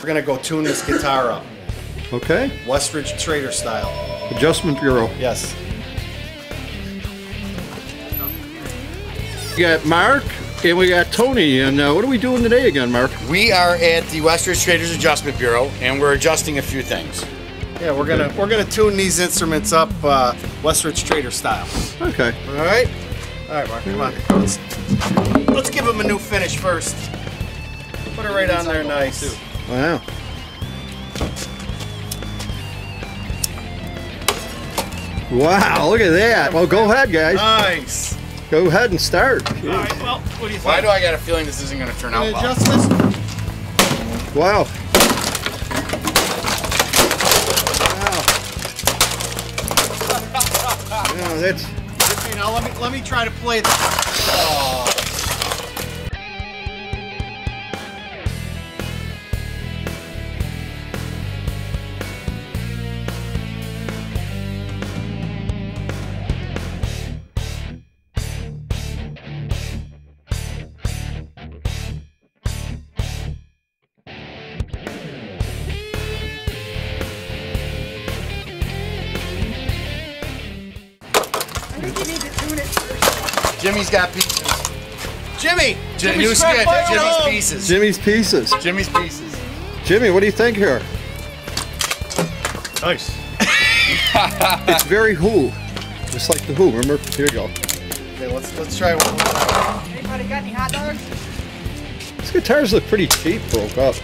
We're gonna go tune this guitar up. Okay. Westridge Trader style. Adjustment Bureau. Yes. We got Mark and we got Tony. And what are we doing today again, Mark? We are at the Westridge Traders Adjustment Bureau, and we're adjusting a few things. Yeah, we're gonna tune these instruments up Westridge Trader style. Okay. All right. All right, Mark. Come on. Let's give them a new finish first. Put it right on there, nice. Wow. Wow, look at that. Well, go ahead, guys. Nice. Go ahead and start. All right, well, what do you think? Why do I got a feeling this isn't going to turn out well? Adjustments? Wow. Wow. Yeah, that's... Okay, now let me try to play this. Oh. Jimmy's got pieces. Jimmy! New skit. Jimmy's pieces. Jimmy's Pieces. Jimmy's pieces. Jimmy, what do you think here? Nice. It's very Who. Just like the Who, remember? Here you go. Okay, let's try one more time. Anybody got any hot dogs? These guitars look pretty cheap, broke up.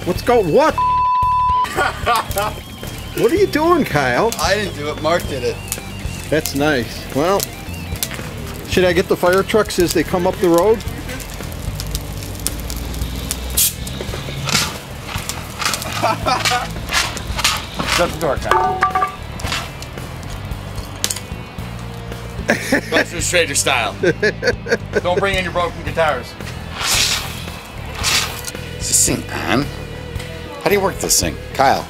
What? What are you doing, Kyle? I didn't do it. Mark did it. That's nice. Well, should I get the fire trucks as they come up the road? Shut the door, Kyle. Westridge Trader style. Don't bring in your broken guitars. Is this thing on? How do you work this thing? Kyle.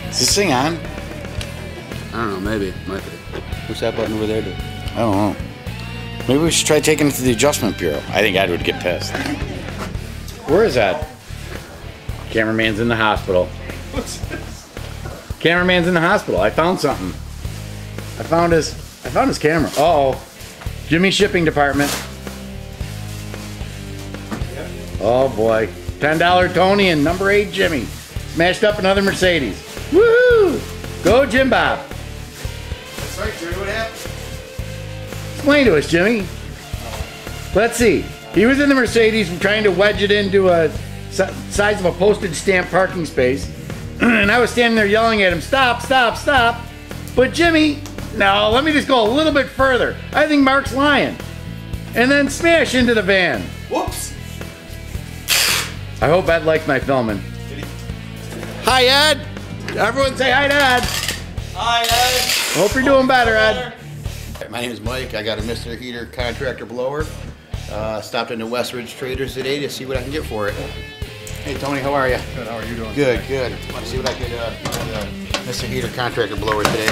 Is this thing on? I don't know, maybe. Might be. What's that button over there do? I don't know. Maybe we should try taking it to the Adjustment Bureau. I think Ed would get pissed. Where is Ed? Cameraman's in the hospital. Cameraman's in the hospital. I found something. I found his camera. Uh-oh. Jimmy's shipping department. Oh boy. $10 Tony and number 8 Jimmy. Smashed up another Mercedes. Woohoo! Go Jim Bob. That's right, Jimmy. What happened? Explain to us, Jimmy. Let's see. He was in the Mercedes trying to wedge it into a size of a postage stamp parking space. And I was standing there yelling at him, stop, stop, stop. But Jimmy, no, let me just go a little bit further. I think Mark's lying. And then smash into the van. Whoops. I hope Ed liked my filming. Hi, Ed. Everyone say hi to Ed. Hi, Ed. Hope you're doing better, Ed. My name is Mike. I got a Mr. Heater contractor blower. Stopped into Westridge Traders today to see what I can get for it. Hey, Tony, how are you? Good, how are you doing? Good, good. Want to see what I could Mr. Heater contractor blower today.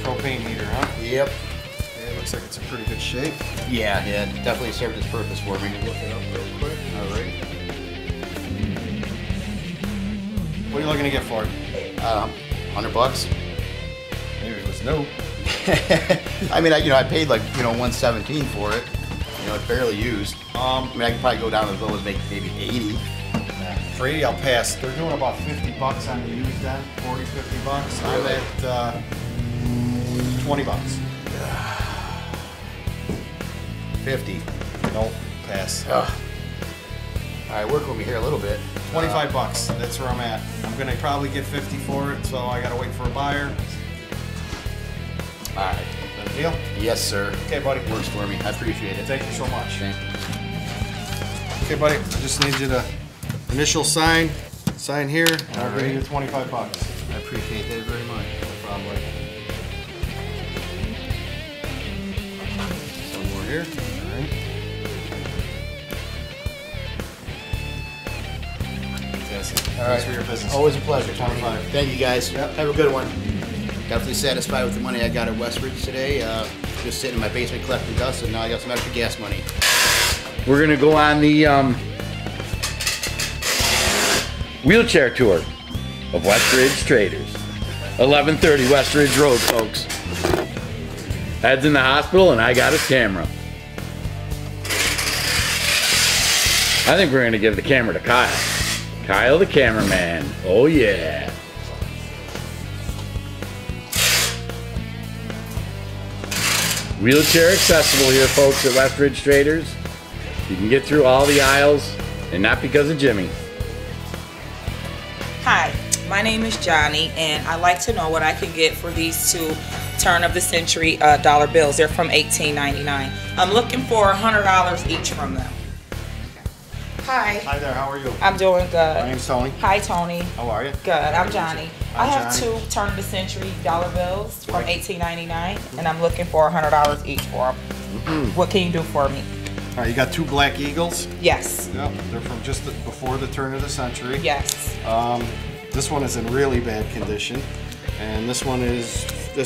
Propane heater, huh? Yep. Yeah, it looks like it's in pretty good shape. Yeah, definitely served its purpose for me. Look it up real quick. All right. What are you looking to get for it? $100. Maybe it was new. I mean, I paid like $117 for it. It's barely used. I mean, I could probably go down as low as maybe 80. For 80, I'll pass. They're doing about 50 bucks on the used end. 40, 50 bucks. I'm at 20 bucks. 50. Nope, pass. Ugh. All right, work with me here a little bit. 25 bucks. That's where I'm at. I'm gonna probably get 50 for it, so I gotta wait for a buyer. All right. Good deal? Yes, sir. Okay, buddy. Works for me. I appreciate it. Thank you so much. Thanks. Okay, buddy. I just need you to initial sign here, and I'll give you the 25 bucks. I appreciate that very much. No problem, buddy. One more here. All right. Fantastic. All right. Thanks for your business. Always a pleasure, Tony. 25. Thank you, guys. Yep. Have a good one. Definitely satisfied with the money I got at Westridge today. Just sitting in my basement collecting dust, and now I got some extra gas money. we're gonna go on the wheelchair tour of Westridge Traders. 1130 Westridge Road, folks. Ed's in the hospital and I got his camera. I think we're gonna give the camera to Kyle. Kyle the cameraman. Oh yeah. Wheelchair accessible here, folks, at Westridge Traders. You can get through all the aisles, and not because of Jimmy. Hi, my name is Johnny, and I'd like to know what I can get for these two turn-of-the-century dollar bills. They're from $18.99. I'm looking for $100 each from them. Hi. Hi there, how are you? I'm doing good. My name's Tony. Hi, Tony. How are you? Good. I'm Johnny. I have Johnny. two turn-of-the-century dollar bills from $18.99, and I'm looking for $100 each for them. What can you do for me? All right, you got two Black Eagles. Yes. Yep, they're from just before the turn of the century. Yes. This one is in really bad condition, and this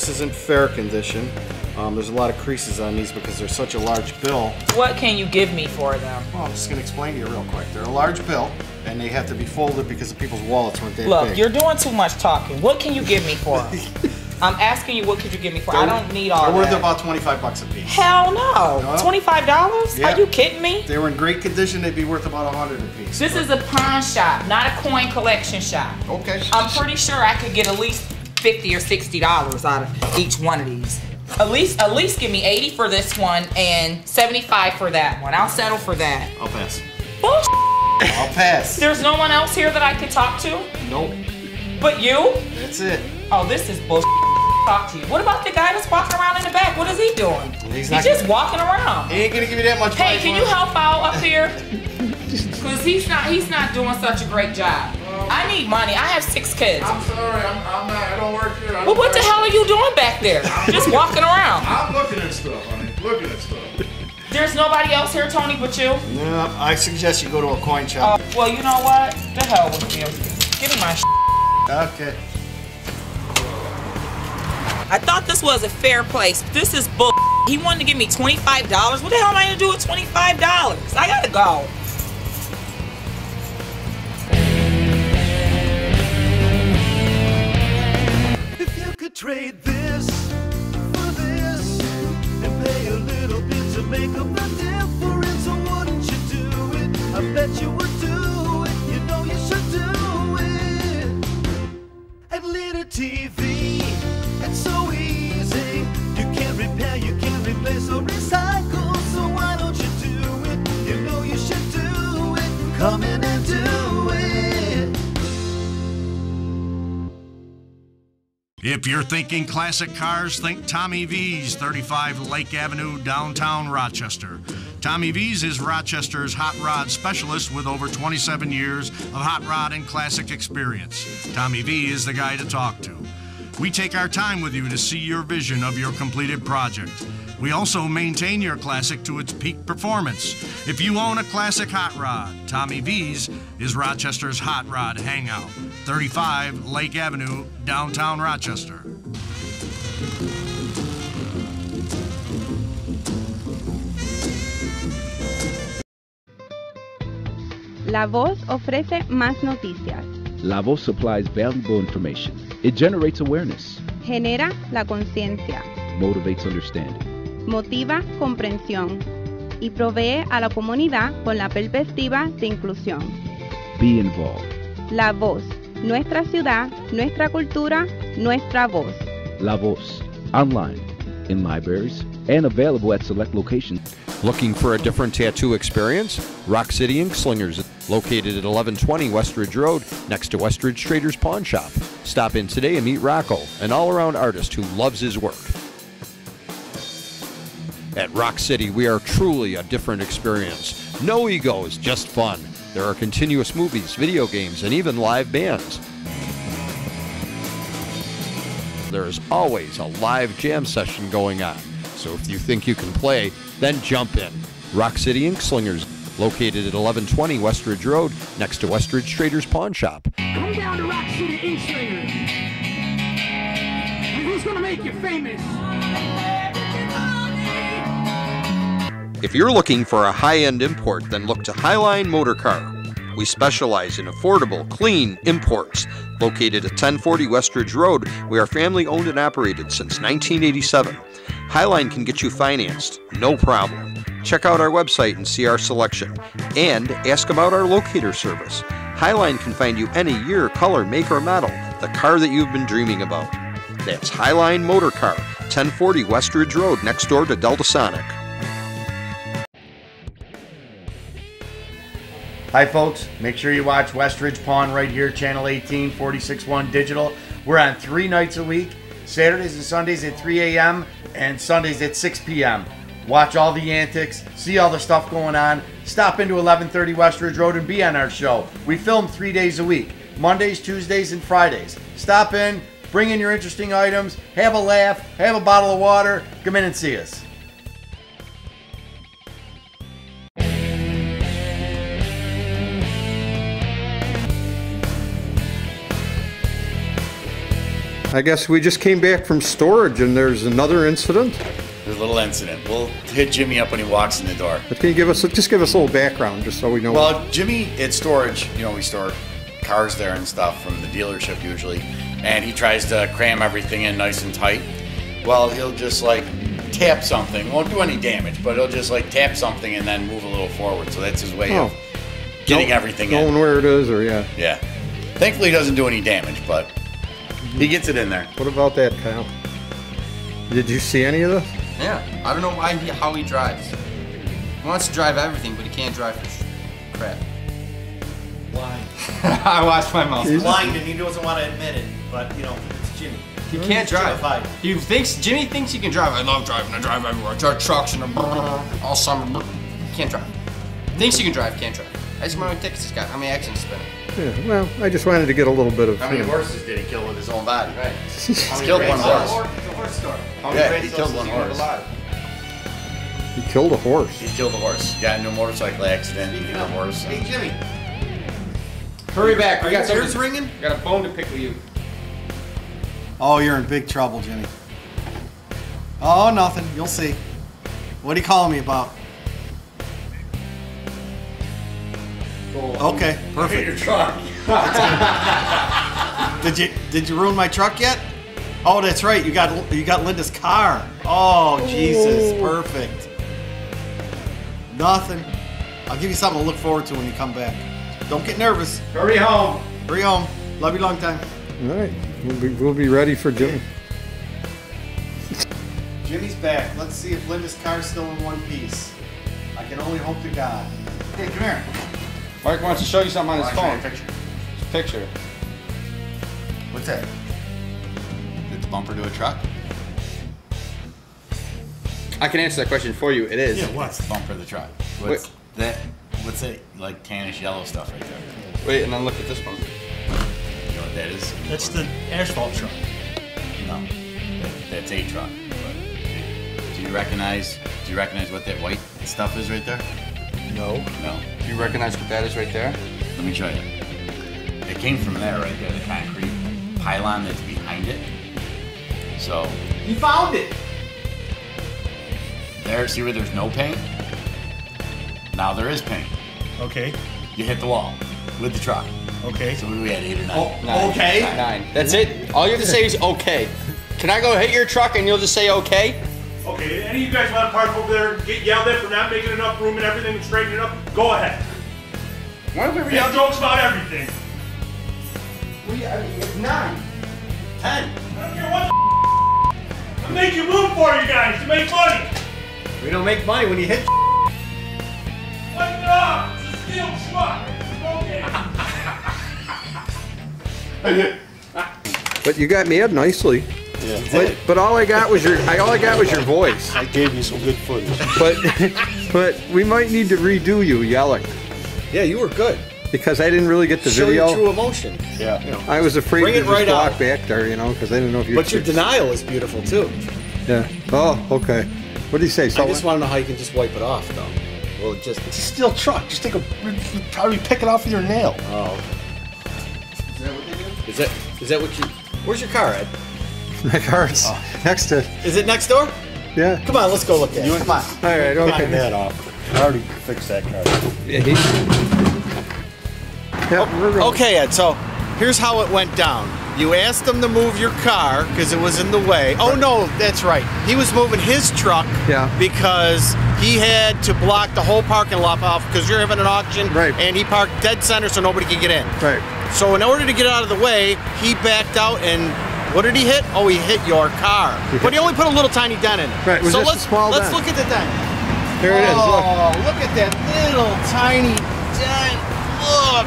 isn't fair condition. There's a lot of creases on these because they're such a large bill. What can you give me for them? Well, I'm just going to explain to you real quick. They're a large bill, and they have to be folded because of people's wallets weren't that Look, big. you're doing too much talking. What can you give me for them? I'm asking you, what could you give me for? I don't need all They're worth that. about 25 bucks a piece. Hell no. No? $25? Yeah. Are you kidding me? If they were in great condition, they'd be worth about 100 a piece. This is a pawn shop, not a coin collection shop. Okay. I'm pretty sure I could get at least $50 or $60 out of each one of these. At least give me 80 for this one and 75 for that one. I'll settle for that. I'll pass. Bullshit. I'll pass. There's no one else here that I could talk to? Nope. But you? That's it. Oh, this is bullshit. Talk to you. What about the guy that's walking around in the back? What is he doing? He's just walking around. He ain't gonna give you that much Hey, money. can you help out up here? Cause he's not doing such a great job. I need money. I have 6 kids. I'm sorry, I don't work here. Well, what the hell are you doing back there? Just walking around. I'm looking at stuff, honey. Looking at stuff. There's nobody else here, Tony, but you? No, I suggest you go to a coin shop. Well, you know what? The hell with you. Give me my Okay. I thought this was a fair place. This is bull. He wanted to give me $25. What the hell am I gonna do with $25? I gotta go. If you could trade this for this and pay a little bit to make up the difference, wouldn't you do it? I bet you would do it. You know you should do it. And little TV, it's so easy. You can't repair, you can't replace or recycle. So why don't you do it? You know you should do it. Come in and do it. If you're thinking classic cars, think Tommy V's, 35 Lake Avenue, downtown Rochester. Tommy V's is Rochester's hot rod specialist with over 27 years of hot rod and classic experience. Tommy V is the guy to talk to. We take our time with you to see your vision of your completed project. We also maintain your classic to its peak performance. If you own a classic hot rod, Tommy V's is Rochester's hot rod hangout. 35 Lake Avenue, downtown Rochester. La Voz ofrece más noticias. La Voz supplies valuable information. It generates awareness, Genera la conciencia. motivates understanding. Motiva comprensión. Y provee a la comunidad con la perspectiva de inclusión. Be involved. La Voz. Nuestra ciudad, nuestra cultura, nuestra voz. La Voz. Online, in libraries, and available at select locations. Looking for a different tattoo experience? Rock City Ink Slingers, located at 1120 Westridge Road, next to Westridge Traders Pawn Shop. Stop in today and meet Rocco, an all-around artist who loves his work. At Rock City, we are truly a different experience. No egos, just fun. There are continuous movies, video games, and even live bands. There is always a live jam session going on. So if you think you can play, then jump in. Rock City Ink Slingers, located at 1120 Westridge Road, next to Westridge Traders Pawn Shop. Come down to Rock City Ink Slingers. And who's gonna make you famous? If you're looking for a high-end import, then look to Highline Motor Car. We specialize in affordable, clean imports. Located at 1040 Westridge Road, we are family owned and operated since 1987. Highline can get you financed, no problem. Check out our website and see our selection. And ask about our locator service. Highline can find you any year, color, make, or model, the car that you've been dreaming about. That's Highline Motor Car, 1040 Westridge Road, next door to Delta Sonic. Hi folks, make sure you watch Westridge Pawn right here, channel 18, 46.1 digital. We're on 3 nights a week, Saturdays and Sundays at 3 a.m. and Sundays at 6 p.m. Watch all the antics, see all the stuff going on. Stop into 1130 Westridge Road and be on our show. We film 3 days a week, Mondays, Tuesdays, and Fridays. Stop in, bring in your interesting items, have a laugh, have a bottle of water, come in and see us. I guess we just came back from storage and there's another incident. There's a little incident. We'll hit Jimmy up when he walks in the door. But can you give us a little background just so we know? Well, Jimmy at storage, you know, we store cars there and stuff from the dealership usually, and he tries to cram everything in nice and tight. Well, he'll just like tap something, won't do any damage, but he'll just like tap something and then move a little forward. So that's his way of getting everything in. Knowing where it is, or yeah. Yeah. Thankfully, he doesn't do any damage, but he gets it in there. What about that, Kyle? Did you see any of this? Yeah, I don't know how he drives. He wants to drive everything, but he can't drive for crap. Blind. I watched my mouth. He's blind and he doesn't want to admit it, but you know, it's Jimmy. He can't drive. Jimmy thinks he can drive. I love driving. I drive everywhere. I drive trucks and all summer. Can't drive. Thinks he can drive. Can't drive. I just remember tickets he's got. How many accidents he's been in? Yeah, well, I just wanted to get a little bit of... How many horses did he kill with his own body? Right. He's killed one horse. It's a horse story. Yeah, he killed one horse. He killed a horse. He killed a horse. Got into a motorcycle accident. He killed a horse. Hey, Jimmy. Hurry back. Are your ears ringing? Got a bone to pick with you. Oh, you're in big trouble, Jimmy. Oh, nothing. You'll see. What are you calling me about? Okay, perfect. Your truck. Did you ruin my truck yet? Oh, that's right. You got Linda's car. Oh, Jesus, perfect. Nothing. I'll give you something to look forward to when you come back. Don't get nervous. Hurry home. Hurry home. Love you long time. All right, we'll be ready for Jimmy. Jimmy's back. Let's see if Linda's car's still in one piece. I can only hope to God. Hey, come here. Mark wants to show you something on his phone. Picture. What's that? Is it the bumper to a truck? I can answer that question for you. It is. Yeah, what's the bumper of the truck? What's that? What's that? Like tannish yellow stuff right there. Wait, and then look at this one. You know what that is? That's the asphalt truck. No, that's a truck. But do you recognize what that white stuff is right there? No. No. Do you recognize what that is right there? Let me show you. It came from there right there, the concrete pylon that's behind it. So. You found it. There, see where there's no paint? Now there is paint. Okay. You hit the wall with the truck. Okay. So we had 8 or 9. Oh, 9. okay. 9. That's it. All you have to say is okay. Can I go hit your truck and you'll just say okay? Okay, any of you guys want to park over there and get yelled at for not making enough room and everything and straightening it up? Go ahead. Why don't we Make jokes about everything. It's 9. 10. I don't care what the I'm making room for you guys to make money. We don't make money when you hit. Wipe it off. It's a steel truck. Okay. But you got mad nicely. Yeah. But all I got was your voice. I gave you some good footage. But we might need to redo you yelling. Yeah, you were good. Because I didn't really get the Show video. your true emotion. Yeah. You know, I was afraid bring to it just right walk out. back there, you know, because I didn't know if you. But your denial is beautiful too. Yeah. Oh, okay. What did he say? I just want to know how you can just wipe it off, though. Well, it's a steel truck. Just take probably pick it off with your nail. Oh. Is that what they do? Is that what you? Where's your car, Ed? My car's next to. Is it next door? Yeah. Come on, let's go look at it. Come on. All right, okay. Knock that off. I already fixed that car. Okay, Ed, so here's how it went down. You asked him to move your car because it was in the way. Oh, no, that's right. He was moving his truck because he had to block the whole parking lot off because you're having an auction. Right. And he parked dead center so nobody could get in. Right. So in order to get out of the way, he backed out and what did he hit? Oh, he hit your car. But he only put a little tiny dent in it. Right. So let's look at the dent. There it is. Oh, look at that little tiny dent. Look.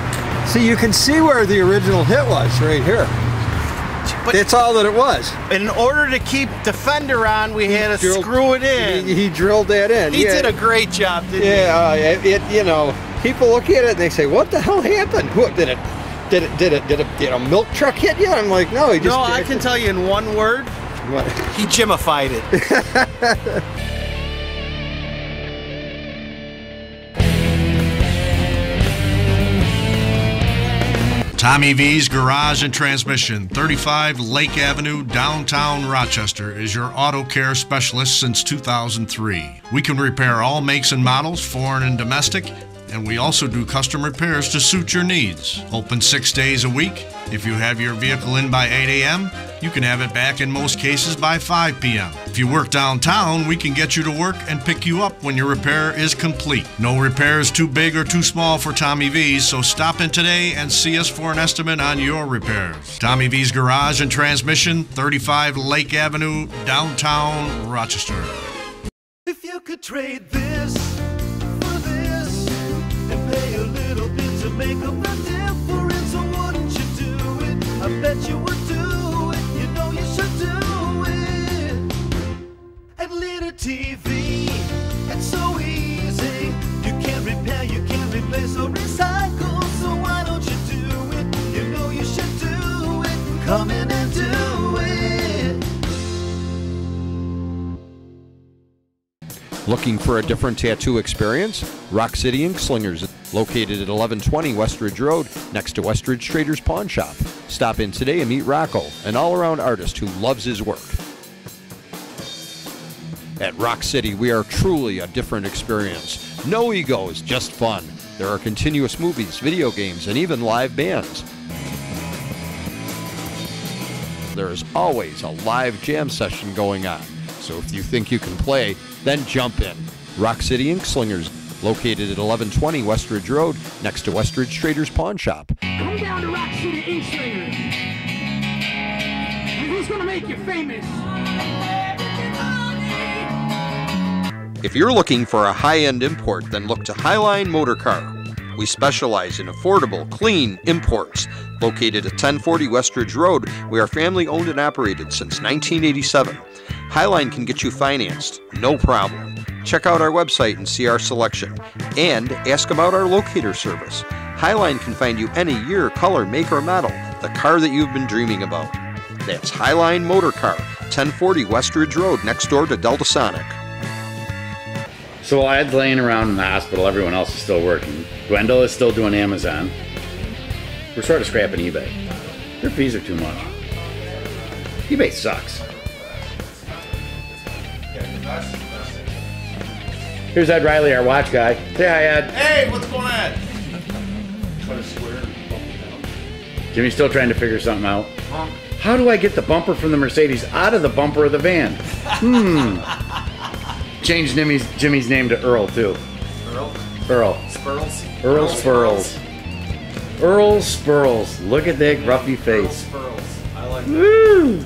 See, you can see where the original hit was right here. But that's all that it was. In order to keep the fender on, we had to screw it in. He drilled that in. He did a great job, didn't he? Yeah, you know, people look at it and they say, "What the hell happened? Did a milk truck hit you?" I'm like, "No, he just." No, I can tell you in one word. What? He Jimified it. Tommy V's Garage and Transmission, 35 Lake Avenue, downtown Rochester, is your auto care specialist since 2003. We can repair all makes and models, foreign and domestic, and we also do custom repairs to suit your needs. Open 6 days a week. If you have your vehicle in by 8 a.m., you can have it back in most cases by 5 p.m. If you work downtown, we can get you to work and pick you up when your repair is complete. No repair is too big or too small for Tommy V's, so stop in today and see us for an estimate on your repairs. Tommy V's Garage and Transmission, 35 Lake Avenue, downtown Rochester. If you could trade this for this and pay a little bit to make up the difference, wouldn't you do it? I bet you would do it. You know you should do it. At Leader TV, it's so easy. You can't repair, you can't replace or recycle, so why don't you do it? You know you should do it. Come in and do it. Looking for a different tattoo experience? Rock City Ink Slingers, located at 1120 Westridge Road, next to Westridge Traders Pawn Shop. Stop in today and meet Rocco, an all-around artist who loves his work. At Rock City, we are truly a different experience. No egos, just fun. There are continuous movies, video games, and even live bands. There is always a live jam session going on. So if you think you can play, then jump in. Rock City Ink Slingers, located at 1120 Westridge Road, next to Westridge Traders Pawn Shop. Come down to Rock City Ink Slingers. And who's gonna make you famous? If you're looking for a high-end import, then look to Highline Motor Car. We specialize in affordable, clean imports. Located at 1040 Westridge Road, we are family owned and operated since 1987. Highline can get you financed, no problem. Check out our website and see our selection. And ask about our locator service. Highline can find you any year, color, make, or model, the car that you've been dreaming about. That's Highline Motor Car, 1040 Westridge Road, next door to Delta Sonic. So Ed's laying around in the hospital, everyone else is still working. Gwendol is still doing Amazon. We're sort of scrapping eBay. Their fees are too much. eBay sucks. Here's Ed Riley, our watch guy. Say hi, Ed. Hey, what's going on? Jimmy's still trying to figure something out. How do I get the bumper from the Mercedes out of the bumper of the van? Changed Jimmy's name to Earl, too. Earl. Spurls? Earl Spurls. Earl Spurls. Look at that gruffy face. I like that. Woo!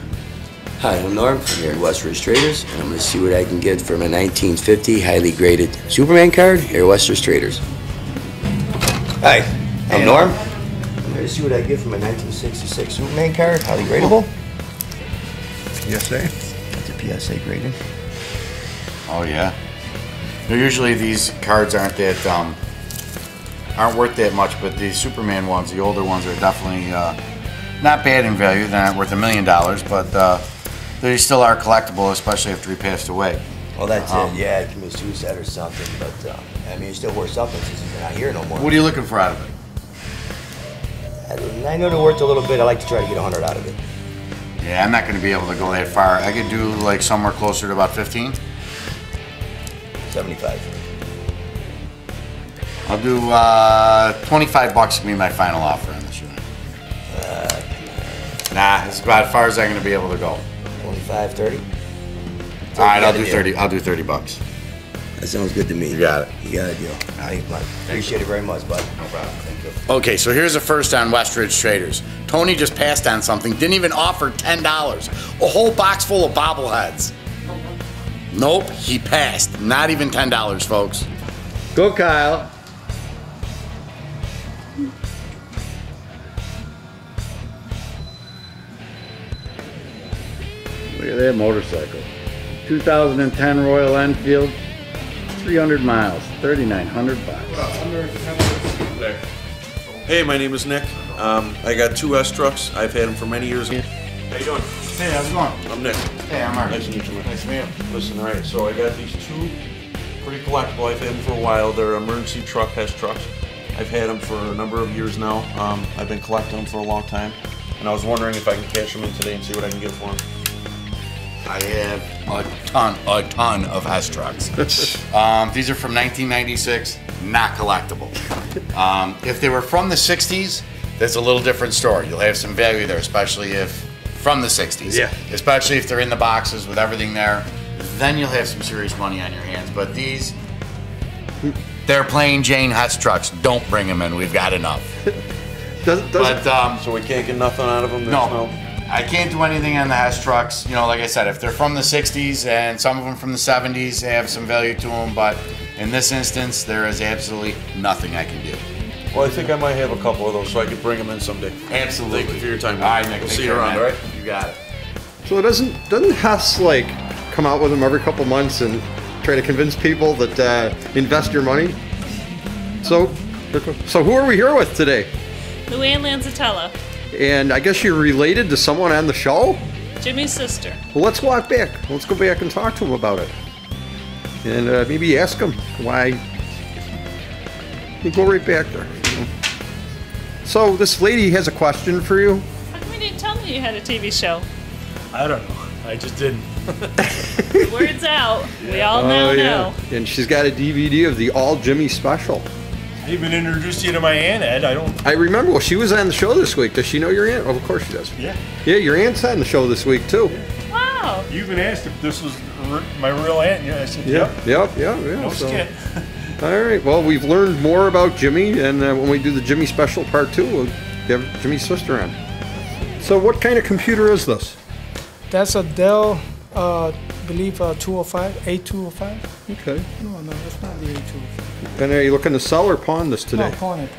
Hi, I'm Norm. I'm here at Westridge Traders, and I'm going to see what I can get for my 1950 highly graded Superman card here at Westridge Traders. Hi, I'm Norm. I'm here to see what I get for my 1966 Superman card, highly gradable. PSA? That's a PSA graded. Oh yeah. Now, usually these cards aren't that aren't worth that much, but the Superman ones, the older ones, are definitely not bad in value. They're not worth $1 million, but they still are collectible, especially after he passed away. Well, that's it. Yeah, it can be suicide or something, but I mean, it's still worth something since he's not here no more. What are you looking for out of it? I know they're worth a little bit. I like to try to get 100 out of it. Yeah, I'm not going to be able to go that far. I could do like somewhere closer to about 15. 75. I'll do $25 to be my final offer on this unit. Nah, it's about as far as I'm going to be able to go. 25, 30? All right, I'll do 30. I'll do $30. That sounds good to me. You got it. You got a deal. I appreciate it very much, bud. No problem. Thank you. Okay, so here's a first on Westridge Traders. Tony just passed on something, didn't even offer $10. A whole box full of bobbleheads. Nope, he passed. Not even $10, folks. Go, Kyle. Look at that motorcycle. 2010 Royal Enfield, 300 miles, $3,900. Hey, my name is Nick. I got 2 S trucks. I've had them for many years. How you doing? Hey, how's it going? I'm Nick. Hey, I'm Mark. Nice to meet you, man. Nice to meet you. Listen, all right, so I got these 2 pretty collectible. I've had them for a while. They're emergency truck S trucks. I've had them for a number of years now. I've been collecting them for a long time, and I was wondering if I can cash them in today and see what I can get for them. I have a ton of S trucks. These are from 1996, not collectible. If they were from the 60s, that's a little different story. You'll have some value there, especially if from the 60s. Yeah. Especially if they're in the boxes with everything there, then you'll have some serious money on your hands. But these, they're plain Jane Hess trucks. Don't bring them in. We've got enough. So we can't get nothing out of them? No. I can't do anything on the Hess trucks. You know, like I said, if they're from the 60s and some of them from the 70s, they have some value to them. But in this instance, there is absolutely nothing I can do. Well, I think I might have a couple of those, so I could bring them in someday. Absolutely. Thank you for your time. All right, Nick. We'll see you around, all right? You got it. So doesn't Hess like come out with them every couple months and try to convince people that invest your money? So who are we here with today? Luann Lanzatella, And I guess you're related to someone on the show? Jimmy's sister. Well, let's walk back. Let's go back and talk to him about it. And maybe ask him why. You go right back there. So this lady has a question for you. How come you didn't tell me you had a TV show? I don't know. I just didn't. Word's out. We all now know. And she's got a DVD of the All Jimmy special. I even introduced you to my aunt, Ed. I remember. Well, she was on the show this week. Does she know your aunt? Oh, of course she does. Yeah. Yeah, your aunt's on the show this week too. Wow. You even asked if this was my real aunt. Yeah, I said, Yep. No So- skit. All right. Well, we've learned more about Jimmy, and when we do the Jimmy special part 2, we'll have Jimmy's sister on. So, what kind of computer is this? That's a Dell, believe 205, A205. Okay. No, that's not the A205. And are you looking to sell or pawn this today? No, pawn it.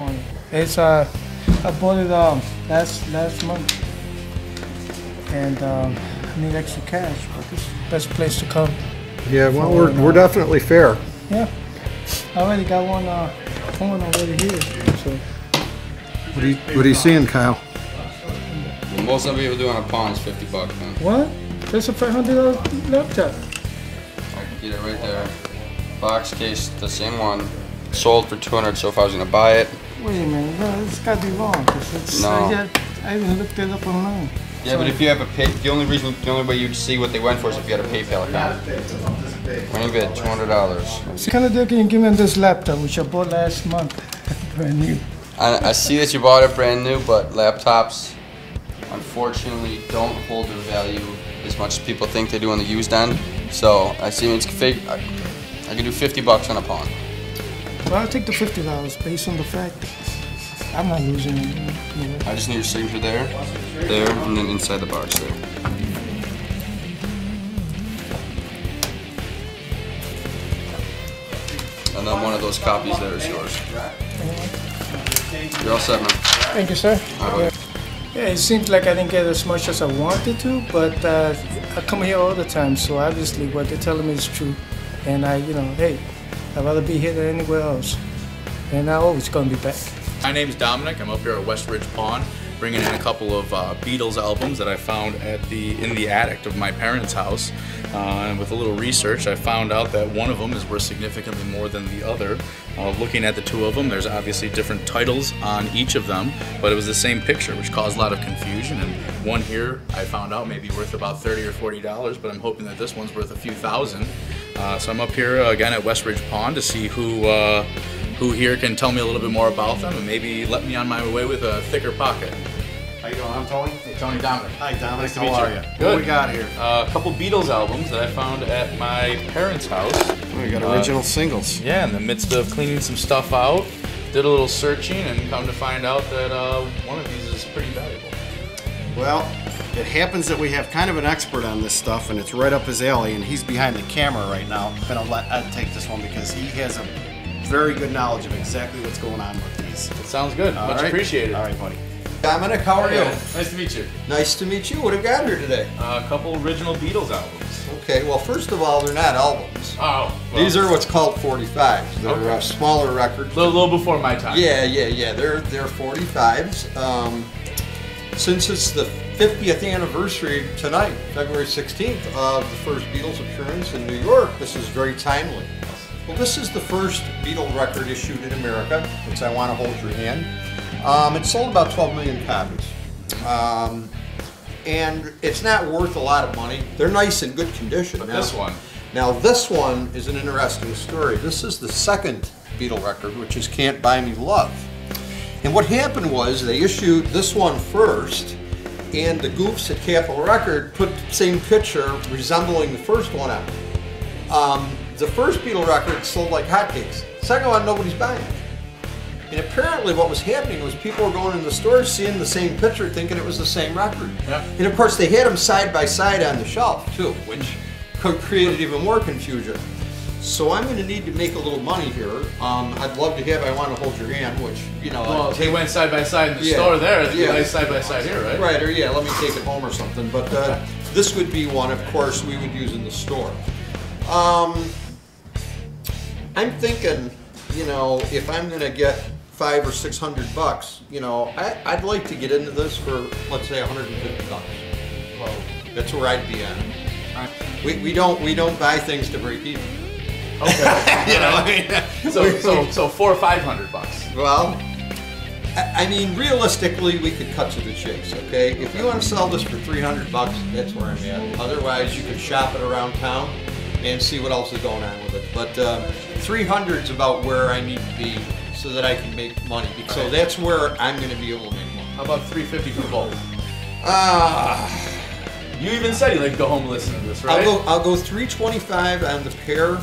It's I bought it last month, and I need extra cash. But this is the best place to come. Yeah. Well, we're definitely fair. Yeah. I already got one pawn already here. So. What are you seeing, Kyle? The most I'll be able to do on a pawn is $50, man. What? That's a $500 laptop. I can get it right there. Box case, the same one. Sold for $200. So if I was gonna buy it. Wait a minute, no, this got to be wrong. It's, No. I even looked it up online. Yeah, but if you have a the only way you'd see what they went for is if you had a PayPal account. When you bid $200. What kind of deal can you give me on this laptop, which I bought last month, brand new? I see that you bought it brand new, but laptops, unfortunately, don't hold their value as much as people think they do on the used end. So I see it's fake. I can do $50 on a pawn. Well, I'll take the $50 based on the fact that I'm not losing anything. I just need your signature there, and then inside the box there. And then one of those copies there is yours. You're all set, man. Thank you, sir. All right. Yeah, it seems like I didn't get as much as I wanted to, but I come here all the time, so obviously what they're telling me is true. And hey, I'd rather be here than anywhere else. And I'm always going to be back. My name's Dominic. I'm up here at Westridge Pawn, bringing in a couple of Beatles albums that I found in the attic of my parents' house. And with a little research, I found out that one of them is worth significantly more than the other. Looking at the two of them, there's obviously different titles on each of them, but it was the same picture, which caused a lot of confusion. And one here, I found out may be worth about $30 or $40, but I'm hoping that this one's worth a few thousand. So I'm up here again at Westridge Pond to see who here can tell me a little bit more about them and maybe let me on my way with a thicker pocket. How you doing? I'm Tony. Hey, Tony Dominic. Hi, Dominic. Nice to How meet are you. you? Good. What we got here? A couple Beatles albums that I found at my parents' house. Oh, you got original singles. Yeah, in the midst of cleaning some stuff out, did a little searching and come to find out that one of these is pretty valuable. Well, it happens that we have kind of an expert on this stuff, and it's right up his alley, and he's behind the camera right now. I'm going to let Ed take this one because he has a very good knowledge of exactly what's going on with these. It sounds good. All Much right. appreciated. All right, buddy. Dominic, how are you? Nice to meet you. Nice to meet you. What have you got here today? A couple original Beatles albums. Okay, well, first of all, they're not albums. Oh. Well. These are what's called 45s. They're Okay. smaller records. A little before my time. Yeah. They're 45s. Since it's the 50th anniversary tonight, February 16th, of the first Beatles appearance in New York, this is very timely. Well, this is the first Beatle record issued in America. It's I Want to Hold Your Hand. It sold about 12 million copies. And it's not worth a lot of money. They're nice and good condition. But this one. Now this one is an interesting story. This is the second Beatle record, which is Can't Buy Me Love. And what happened was they issued this one first, and the goofs at Capitol Record put the same picture resembling the first one out. The first Beatle record sold like hotcakes. The second one, nobody's buying it. And apparently what was happening was people were going in the stores seeing the same picture thinking it was the same record. Yeah. And of course they had them side by side on the shelf too, which created even more confusion. So I'm going to need to make a little money here. I'd love to have I Want to Hold Your Hand, which, you know... Well, they went side by side in the store there. Yeah. Nice side by side here, right? Right, or yeah, let me take it home or something. But this would be one, of course, we would use in the store. I'm thinking, you know, if I'm going to get $500 or $600, you know, I'd like to get into this for, let's say, $150. Well, that's where I'd be at. We don't buy things to break even. Okay. You know, I mean, so $400 or $500. Well, I mean, realistically, we could cut to the chase. Okay, if you want to sell this for $300, that's where I'm at. Otherwise, you could shop it around town and see what else is going on with it. But 300 is about where I need to be so that I can make money. So that's where I'm going to be able to make money. How about $350 for both? You even said you like to go home and listen to this, right? I'll go $325 on the pair,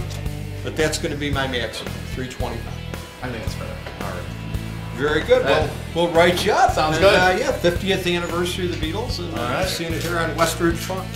but that's going to be my maximum, $325. I think it's fair. All right. Very good. Well, we'll write you up. Sounds good. Yeah, 50th anniversary of the Beatles, and all right. seeing it here on Westridge Pond.